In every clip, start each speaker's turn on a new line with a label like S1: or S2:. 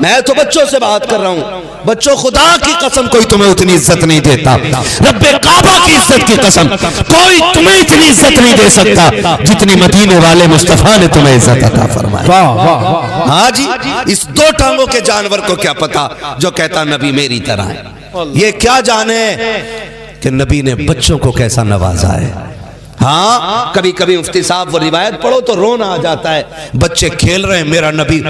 S1: मैं तो बच्चों से बात कर रहा हूँ। बच्चों, खुदा की कसम कोई तुम्हें उतनी इज्जत नहीं देता। रब्बे काबा की इज्जत की कसम कोई तुम्हें इतनी इज्जत नहीं दे सकता जितनी मदीने वाले मुस्तफा ने तुम्हें इज्जत अता फरमाई। हाँ जी, इस दो टांगों के जानवर को क्या पता जो कहता नबी मेरी तरह है। ये क्या जाने कि नबी ने बच्चों को कैसा नवाजा है। हाँ, कभी कभी मुफ्ती साहब वो रिवायत पढ़ो तो रोना आ जाता है। बच्चे खेल रहे हैं, मेरा नबी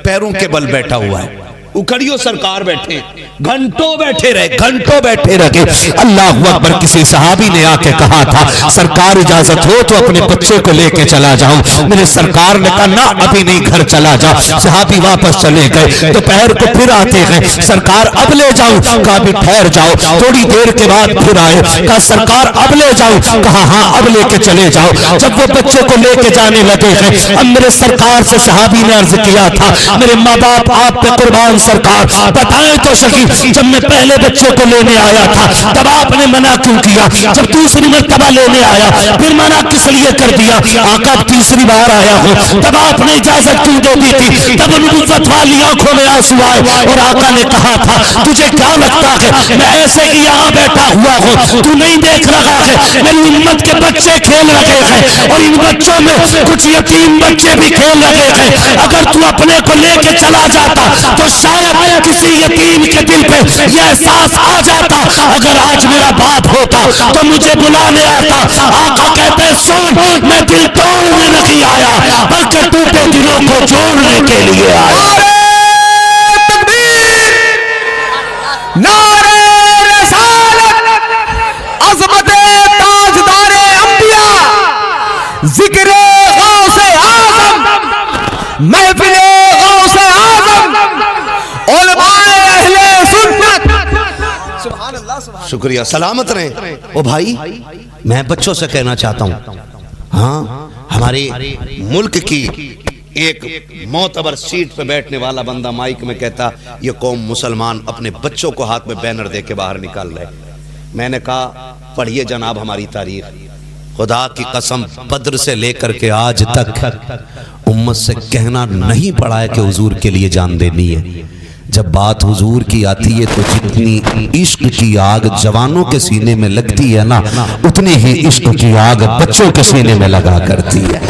S1: पैरों के बल बैठा हुआ है, उखड़ियों सरकार बैठे, घंटों बैठे रहे, घंटों बैठे रहे। अल्लाह अकबर। किसी सहाबी ने आके कहा था सरकार इजाजत हो तो अपने बच्चे को लेके चला जाऊं। मेरे सरकार ने कहा ना, अभी नहीं, घर चला जाओ। सहाबी वापस चले गए। दोपहर को फिर आते गए, सरकार अब ले जाऊं। कहा भी ठहर जाओ। थोड़ी देर के बाद फिर आए, कहा सरकार अब ले जाऊं। कहा हाँ अब लेके चले जाओ। जब वो बच्चे को लेके जाने लगे हैं, अब मेरे सरकार से सहाबी ने अर्ज किया था मेरे माँ बाप आप पे कुर्बान सरकार, बताएं तो सही, जब मैं पहले बच्चे को लेने आया था तब आपने मना क्यों किया? जब दूसरी मर्तबा लेने आया फिर मना किस लिए कर दिया? आका तीसरी बार आया हूं तब आपने इजाजत क्यों दे दी थी? तब नबुव्वत वाली आंखों में आंसू आए और आका ने कहा था तुझे क्या लगता है मैं ऐसे ही यहाँ बैठा हुआ हूँ, तू नहीं देख रहा है मेरी उम्मत के बच्चे खेल रहे हैं और इन बच्चों में कुछ यतीम बच्चे भी खेल रहे हैं। अगर तू अपने को लेके चला जाता तो शायद किसी यतीम के दिल पे यह एहसास आ जाता, अगर आज मेरा बाप होता तो मुझे बुलाने आता। आका कहते सुन, मैं दिल तोड़ने नहीं आया बल्कि टूटे दिलों को जोड़ने के लिए आया।
S2: नारे रिसालत, अज़मते ताजदारे अंबिया, जिक्रे गौसे आज़म, महफिले गौसे आज़म, उलमाए अहले सुन्नत। सुभान अल्लाह।
S1: शुक्रिया, सलामत रहे। ओ भाई, मैं बच्चों से कहना चाहता हूँ, हाँ हमारे मुल्क की एक मोतबर सीट पे बैठने वाला बंदा माइक में कहता ये कौम मुसलमान अपने बच्चों को हाथ में बैनर दे के बाहर निकाल रहे। मैंने कहा पढ़िए जनाब हमारी तारीख, खुदा की कसम बद्र से लेकर के आज तक उम्मत से कहना नहीं पड़ा है कि हुजूर के लिए जान देनी है। जब बात हुजूर की आती है तो जितनी इश्क की आग जवानों के सीने में लगती है ना, उतनी ही इश्क की आग बच्चों के सीने में लगा करती है,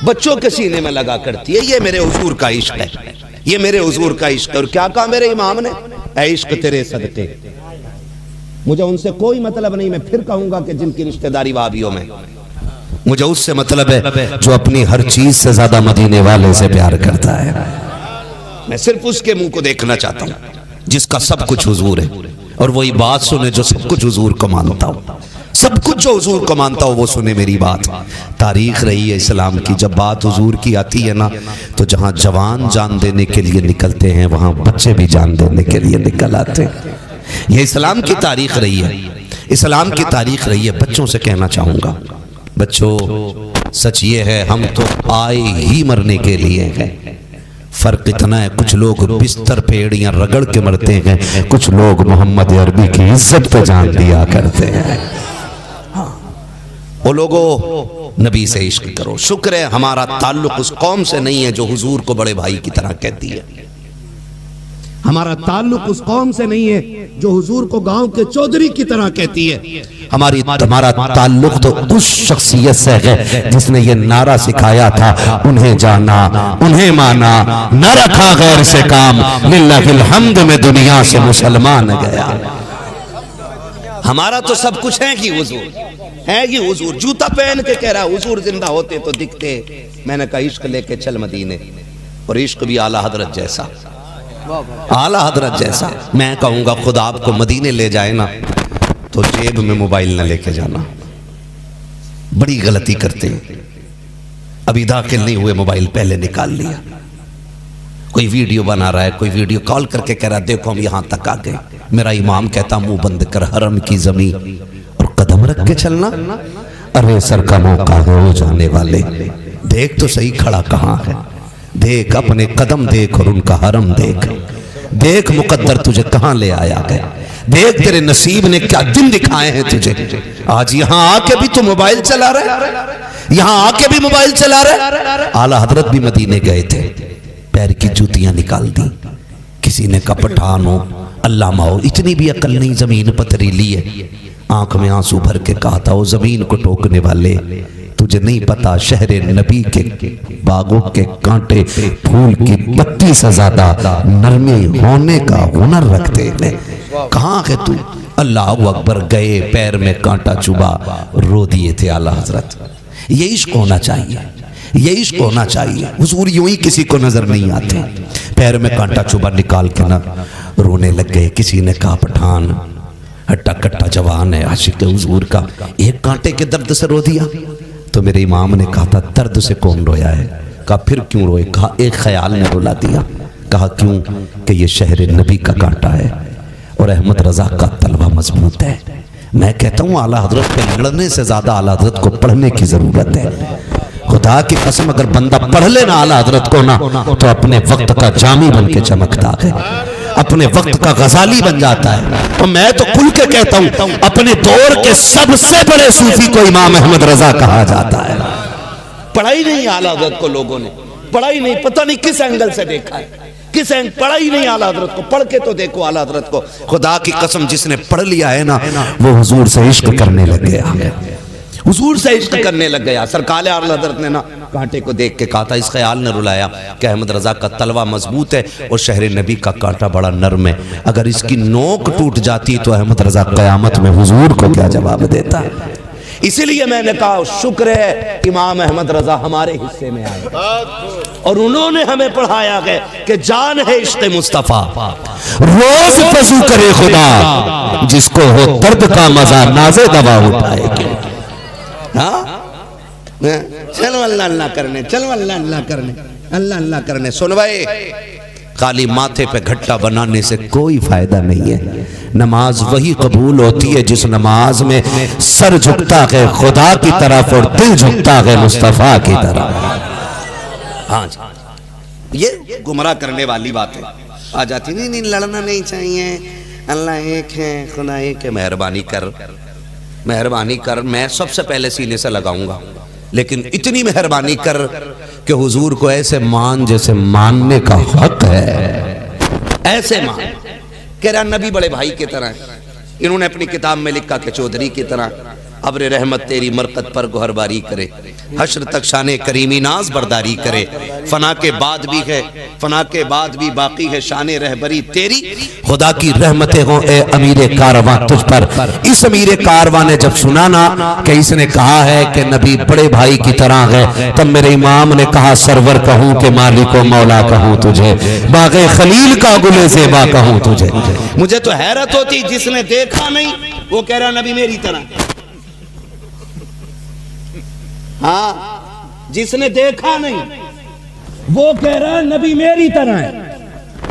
S1: बच्चों के सीने में लगा करती है। ये मेरे हुजूर का इश्क है, ये मेरे हुजूर का इश्क है। और क्या कहा मेरे इमाम ने, ऐ इश्क तेरे सदके। मुझे उनसे कोई मतलब नहीं, मैं फिर कहूंगा कि जिनकी रिश्तेदारी वाबियों में, मुझे उससे मतलब है जो अपनी हर चीज से ज्यादा मदीने वाले से प्यार करता है। मैं सिर्फ उसके मुंह को देखना चाहता हूँ जिसका सब कुछ हुजूर है, और वही बात सुने जो सब कुछ हुजूर को मानता हूँ। सब कुछ जो हुजूर को मानता हो वो सुने मेरी बात। तारीख रही है इस्लाम की, जब बात हुजूर की आती है ना तो जहाँ जवान जान देने के लिए निकलते हैं वहाँ बच्चे भी जान देने के लिए निकल आते हैं। ये इस्लाम की तारीख रही है, इस्लाम की तारीख रही है। बच्चों से कहना चाहूँगा, बच्चों सच ये है हम तो आए ही मरने के लिए हैं। फर्क इतना है कुछ लोग बिस्तर पे एड़ियां रगड़ के मरते हैं, कुछ लोग मोहम्मद अरबी की इज्जत पे जान दिया करते हैं। वो लोगों नबी से इश्क करो। शुक्र है हमारा ताल्लुक उस कौम से नहीं है जो हुजूर को बड़े भाई की तरह कहती है। हमारा ताल्लुक उस कौम से नहीं है जो हुजूर को गांव के चौधरी की तरह कहती है। हमारा ताल्लुक तो उस शख्सियत से है जिसने ये नारा सिखाया था, उन्हें जाना उन्हें माना, न रखा गैर से काम, लिल्लाहिल हम्द में दुनिया से मुसलमान गया। हमारा तो सब कुछ है कि हुजूर है कि हुजूर। जूता पहन के कह रहा हुजूर जिंदा होते तो दिखते। मैंने कहा इश्क लेके चल मदीने, और इश्क भी आला हजरत जैसा, आला हजरत जैसा। मैं कहूंगा खुद आपको मदीने ले जाए ना तो जेब में मोबाइल ना लेके जाना। बड़ी गलती करते हैं, अभी दाखिल नहीं हुए मोबाइल पहले निकाल लिया। कोई वीडियो बना रहा है, कोई वीडियो कॉल करके कह रहा है देखो हम यहां तक आ गए। मेरा इमाम कहता मुंह बंद कर हरम की जमीन और कदम रख के चलना। अरे सर का मौका है वो जाने वाले, देख तो सही खड़ा कहाँ है, देख अपने कदम देख और उनका हरम देख, देख मुकद्दर तुझे कहाँ ले आया गया, देख तेरे नसीब ने क्या दिन दिखाए हैं तुझे। आज यहाँ आके भी तू मोबाइल चला रहा है, यहाँ आके भी मोबाइल चला रहा है। आला हजरत भी मदीने गए थे, पैर की जूतियां निकाल दी। किसी ने कहा पठान हो, अल्लामा हो, इतनी भी अकल नहीं, जमीन पथरीली है। आंख में आंसू भर के कहा था, वो जमीन को टोकने वाले, तुझे नहीं पता शहरे नबी के बागों के कांटे फूल की पत्ती से ज्यादा नरमी होने का हुनर रखते हैं। कहाँ है तू? अल्लाह अकबर। गए, पैर में कांटा चुभा, रो दिए थे आला हजरत। ये इश्क होना चाहिए, ये इश्क होना चाहिए। हुजूर यूं ही किसी को नजर नहीं आते, पैर में कांटा चुभा निकाल के ना रोने लग गए। किसी ने कहा पठान हट्टा कट्टा जवान है, आशिक हुजूर का, एक कांटे के दर्द से रो दिया। तो मेरे इमाम ने कहा था दर्द से कौन रोया है? कहा फिर क्यों रोए? कहा एक ख्याल ने रुला दिया। कहा क्यों? कि ये शहर नबी का कांटा है और अहमद रजा का तलवा मजबूत है। मैं कहता हूँ आला हजरत पे लड़ने से ज्यादा आला हजरत को पढ़ने की जरूरत है। खुदा की कसम अगर बंदा पढ़ लेना आला हजरत को ना, तो अपने वक्त का जामी बन के चमकता है, अपने वक्त का गजाली बन जाता है। और मैं तो खुल के कहता हूं, अपने दौर के सबसे बड़े सूफी को इमाम अहमद रजा कहा जाता है। पढ़ाई नहीं आला हजरत को, लोगों ने पढ़ाई नहीं, पता नहीं किस एंगल से देखा है, किस एंगल पढ़ाई नहीं आला हजरत को। पढ़ के तो देखो आला हजरत को। खुदा की कसम जिसने पढ़ लिया है ना, वो हुजूर से इश्क करने लग गया, हुजूर से इश्क करने लग गया। सरकार आला हजरत ने ना कांटे को देख के कहा था, इस ख्याल ने रुलाया कि अहमद रजा का तलवा मजबूत है और शहर नबी का कांटा बड़ा नरम है। अगर इसकी नोक टूट जाती तो अहमद रजा कयामत में हुजूर को क्या जवाब देता? इसीलिए मैंने कहा शुक्र है इमाम अहमद रजा हमारे हिस्से में आए और उन्होंने हमें पढ़ाया है कि जान है इश्क़ मुस्तफा, रोज वज़ू करे खुदा, जिसको हो दर्द का मजा नाज़े दवा उठाएगी। हाँ, चलो अल्लाह अल्लाह करने, चलो अल्लाह अल्लाह करने, अल्लाह अल्लाह करने। सुन भाई, खाली माथे पे घट्टा बनाने से कोई फायदा नहीं है। नमाज वही कबूल होती है जिस नमाज में सर झुकता है खुदा की तरफ और दिल झुकता है मुस्तफा की तरफ। हाँ जी, ये गुमराह करने वाली बात है। आ जाती नहीं, नहीं लड़ना नहीं चाहिए, अल्लाह एक है, खुदा एक है। मेहरबानी कर, मेहरबानी कर, मैं सबसे पहले सीने से लगाऊंगा, लेकिन इतनी मेहरबानी कर कि हुजूर को ऐसे मान जैसे मानने का हक है, ऐसे मान। कह रहा नबी बड़े भाई की तरह है। इन्होंने अपनी किताब में लिखा कि चौधरी की तरह अब्र रहमत तेरी मरकत पर गोहरबारी करे, हश्र तक शाने करीमी नाज बरदारी करे। फना के बाद भी है, फना के बाद भी बाकी है शाने रहबरी तेरी। खुदा की रहमतें हो ए अमीरे कारवां तुझ पर। इस अमीरे कारवां ने जब सुना ना कि इसने कहा है कि नबी बड़े भाई की तरह है, तब मेरे इमाम ने कहा सरवर कहूं कि मालिको मौला कहूं तुझे, बागे खलील का गुले ज़ेबा कहूं तुझे। मुझे तो हैरत होती, जिसने देखा नहीं वो कह रहा नबी मेरी तरह। हाँ, जिसने देखा नहीं वो कह रहा नबी मेरी तरह है,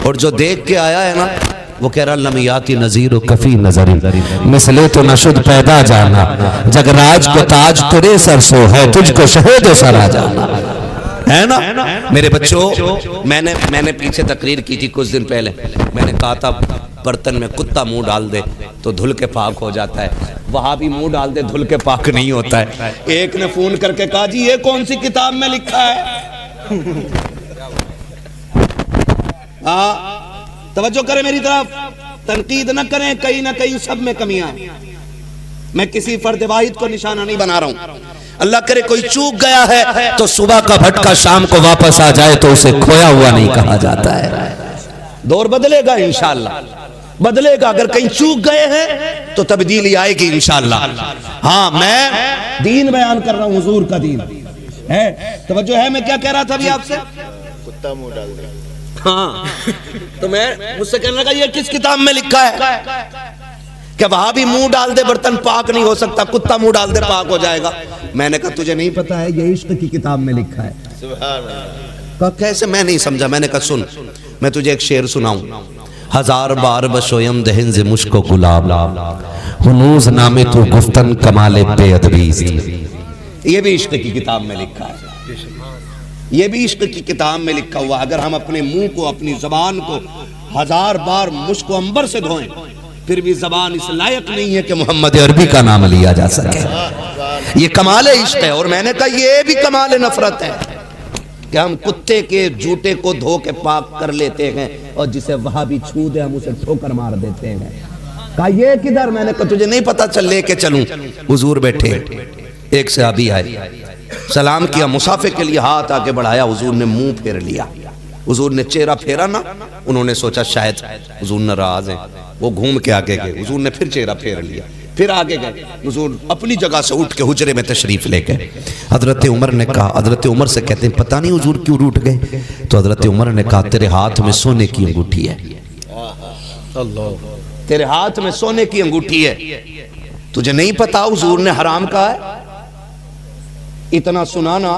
S1: और जो देख के आया है ना वो कह रहा लमियाती नजीर कफी नजरी, मिसले तो नशुद पैदा जाना, जगराज को ताज तेरे सर सो है, तुझको शहीद सरा जाना। है ना मेरे बच्चों, मैंने पीछे तकरीर की थी कुछ दिन पहले। मैंने कहा था बर्तन में कुत्ता मुंह डाल दे तो धुल के पाक हो जाता है, वहां भी मुंह डाल दे धुल के पाक नहीं होता है। एक ने फोन करके कहा जी ये कौन सी किताब में लिखा है? तवज्जो करें मेरी तरफ, तनकीद न करें, कहीं ना कहीं सब में कमियां हैं। मैं किसी फर्द वाहिद को निशाना नहीं बना रहा हूं। अल्लाह करे कोई चूक गया है तो सुबह का भटका शाम को वापस आ जाए तो उसे खोया हुआ नहीं कहा जाता है। दौर बदलेगा इंशाअल्लाह, बदलेगा। अगर कहीं चूक गए हैं तो तब्दीली आएगी इंशाअल्लाह। हाँ, मैं दीन बयान कर रहा हूं, हुजूर का दीन है। तवज्जो है, मैं क्या कह रहा था अभी आपसे? कुत्ता मुंह डाल दे। हाँ, तो मैं मुझसे कहने लगा ये किस किताब में लिखा है? क्या वहां भी मुंह डाल दे बर्तन पाक नहीं हो सकता, कुत्ता मुंह डाल दे पाक हो जाएगा? मैंने कहा तुझे नहीं पता है, ये इश्क की किताब में लिखा है। कहा कैसे? मैं नहीं समझा। मैंने कहा सुन, मैं तुझे एक शेर सुनाऊं। हजार बार बशोयम दहन से मुश्को गुलाब, हुनूज नामे तू गुफ्तन कमाले बेअदबी। ये भी इश्क की किताब में लिखा है, ये भी इश्क की किताब में लिखा हुआ। अगर हम अपने मुंह को, अपनी जबान को हजार बार मुश्को अंबर से धोएं फिर भी जबान इस लायक नहीं है कि मोहम्मद अरबी का नाम लिया जा सके। ये कमाल इश्क है। और मैंने कहा ये भी कमाल नफरत है, कि हम कुत्ते के जूते को धो के पाक कर लेते हैं और जिसे वहां भी छू दे हम उसे ठोकर मार देते हैं। कहा ये किधर? मैंने कहा तुझे नहीं पता, चल लेके चलूं। हुजूर बैठे, एक सहाबी आए, सलाम किया, मुसाफे के लिए हाथ आगे बढ़ाया, हुजूर ने मुंह फेर लिया। हुजूर ने चेहरा फेरा ना, उन्होंने सोचा शायद हुजूर नाराज हैं, वो घूम के आगे गए। हुजूर ने फिर चेहरा फेर लिया, फिर आगे गए। हुजूर अपनी जगह से उठ के हुजरे में तशरीफ ले गए। हजरत उमर ने कहा, हजरत उमर से कहते हैं पता नहीं हुजूर क्यों रूठ गए? तो हजरत उमर ने कहा तेरे हाथ में सोने की अंगूठी है, तेरे हाथ में सोने की अंगूठी है, तुझे नहीं पता हुजूर ने हराम कहा है? इतना सुना ना,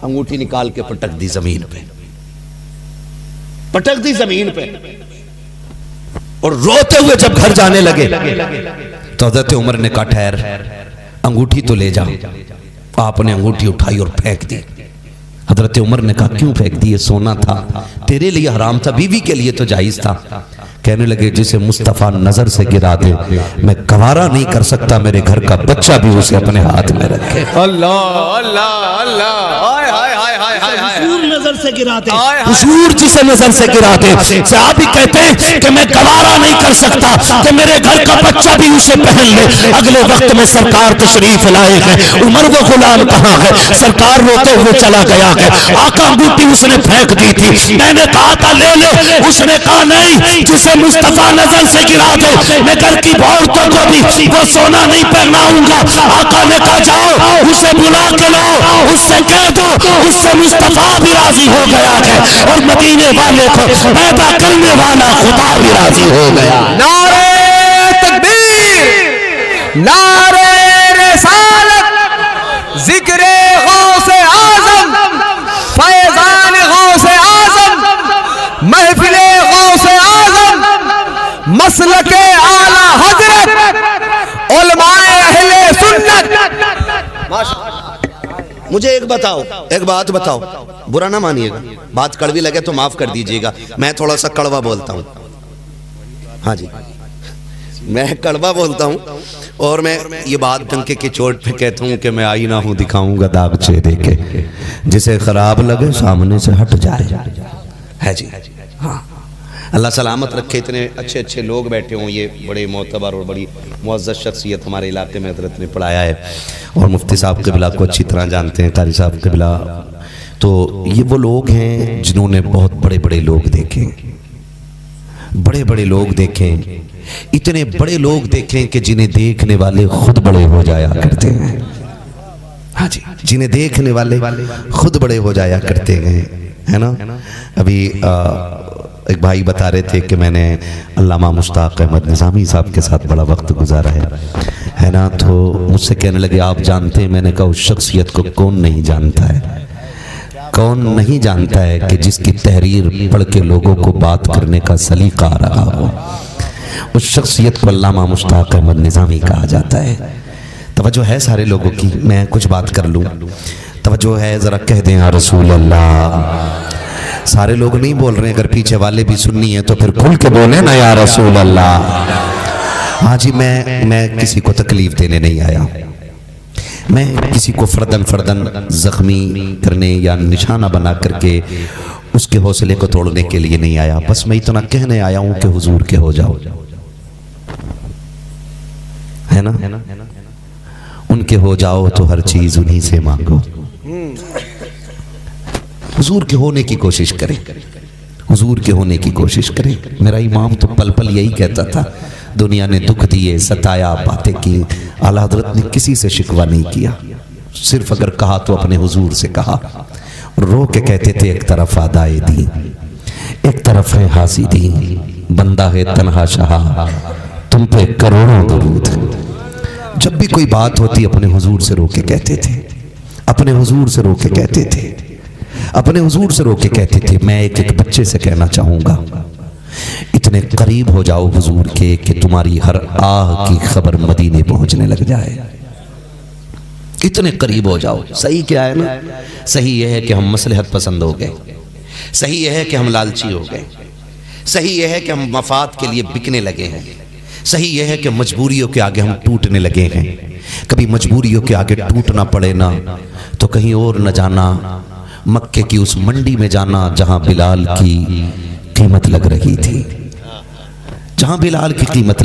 S1: अंगूठी निकाल के पटक दी जमीन पे, पटक दी जमीन पे, और रोते हुए जब घर जाने लगे तो हजरत उमर ने कहा ठहर, अंगूठी तो ले जा। आपने अंगूठी उठाई और फेंक दी। हजरत उमर ने कहा क्यों फेंक दी? ये सोना था, तेरे लिए हराम था, बीवी के लिए तो जायज था। कहने लगे जिसे मुस्तफा नजर से गिरा दे मैं गवारा नहीं कर सकता मेरे घर का बच्चा भी उसे अपने हाथ में रखे।
S2: अल्लाह अल्लाह अल्लाह, हाय हाय हाय हाय हाय हाय,
S1: नजर से गिराते, हुजूर जिसे नजर से गिराते, सहाबी कहते हैं कि मैं गवारा नहीं कर सकता कि मेरे घर का बच्चा भी उसे पहन ले। अगले वक्त में सरकार तशरीफ लाए हैं, उमर वो गुलाम कहाँ है? सरकार रोते हुए चला गया है, आका अंगूठी उसने फेंक दी थी, मैंने कहा था ले ले, उसने कहा नहीं, जिसे मुस्तफा नजर से गिरा दे मैं घर की औरतों को भी वो सोना नहीं पहनाऊंगा। आका ने कहा जाओ उसे बुला के लाओ, उससे कह दो उससे मुस्तफा भी राजी हो गया है और मदीने वाले को पैदा करने वाला खुदा भी राजी हो गया।
S2: नारे तकबीर, नारे रिसालत, जिक्रे गौसे आजम, फैजान गौसे आजम, महफिले गौसे आजम, मसलके आला हजरत, उलमाए अहले सुन्नत।
S1: मुझे एक बताओ, एक बात बताओ, बुरा ना मानिएगा, बात कड़वी लगे तो माफ कर दीजिएगा, मैं थोड़ा सा कड़वा बोलता हूँ। हाँ जी, मैं कड़वा बोलता हूँ और मैं ये बात डंके की चोट पे कहता हूँ कि मैं आईना हूँ दिखाऊंगा दाग चेहरे के, जिसे खराब लगे सामने से हट जाए। है जी, हाँ, अल्लाह सलामत रखे। इतने अच्छे अच्छे लोग बैठे हों, ये बड़े मोतबर और बड़ी मुअज़्ज़ज़ शख्सियत हमारे इलाके में हज़रत ने पढ़ाया है और मुफ्ती साहब क़िबला को अच्छी तरह जानते हैं, कारी साहब क़िबला। तो ये वो लोग हैं जिन्होंने बहुत बड़े बड़े लोग देखे, बड़े बड़े लोग देखे, इतने बड़े लोग देखें कि जिन्हें देखने वाले खुद बड़े हो जाया करते हैं। हाँ जी, जिन्हें देखने वाले खुद बड़े हो जाया करते हैं, है ना। अभी एक भाई बता रहे थे कि मैंने अल्लामा मुश्ताक अहमद निज़ामी साहब के साथ बड़ा वक्त गुजारा है ना। तो मुझसे कहने लगे आप जानते हैं? मैंने कहा उस शख्सियत को कौन नहीं जानता है, कौन नहीं जानता है कि जिसकी तहरीर पढ़ के लोगों को बात करने का सलीका आ रहा हो, उस शख्सियत को अल्लामा मुश्ताक अहमद निज़ामी कहा जाता है। तवज्जो है सारे लोगों की, मैं कुछ बात कर लूँ, तवज्जो है, ज़रा कह दें या रसूल अल्लाह। सारे लोग नहीं बोल रहे, अगर पीछे वाले भी सुननी है तो फिर खुल के बोले ना या रसूल अल्लाह। हाँ जी, मैं किसी को तकलीफ देने नहीं आया, मैं किसी को फर्दन जख्मी करने या निशाना बना करके उसके हौसले को तोड़ने के लिए नहीं आया। बस मैं इतना कहने आया हूं कि हुजूर के हो जाओ, है ना, उनके हो जाओ तो हर चीज उन्हीं से मांगो। हुजूर के होने की कोशिश करें, हुजूर के होने की कोशिश करें। मेरा इमाम तो पल पल यही कहता था, दुनिया ने दुख दिए, सताया, बातें की, आला हज़रत ने किसी से शिकवा नहीं किया, सिर्फ अगर कहा तो अपने हुजूर से कहा। और रो के कहते थे एक तरफ आदाए दी, एक तरफ है हासी दी, बंदा है तन्हा शाह, तुम पे करोड़ों दुरूद। जब भी कोई बात होती अपने हुजूर से रो के कहते थे, अपने हुजूर से रो के कहते थे, अपने हुजूर से रो के कहते थे। मैं एक एक बच्चे से कहना चाहूंगा, इतने करीब हो जाओ हुजूर के कि तुम्हारी हर आह की खबर मदीने पहुंचने लग जाए। इतने करीब हो जाओ। सही क्या है ना, सही यह है कि हम मसलहत पसंद हो गए, सही यह है कि हम लालची हो गए, सही यह है कि हम मफाद के लिए बिकने लगे हैं, सही यह है कि मजबूरियों के आगे हम टूटने लगे हैं। कभी मजबूरियों के आगे टूटना पड़े ना तो कहीं और न जाना, मक्के की उस मंडी में जाना जहां बिलाल की कीमत लग रही थी, जहां बिलाल की कीमत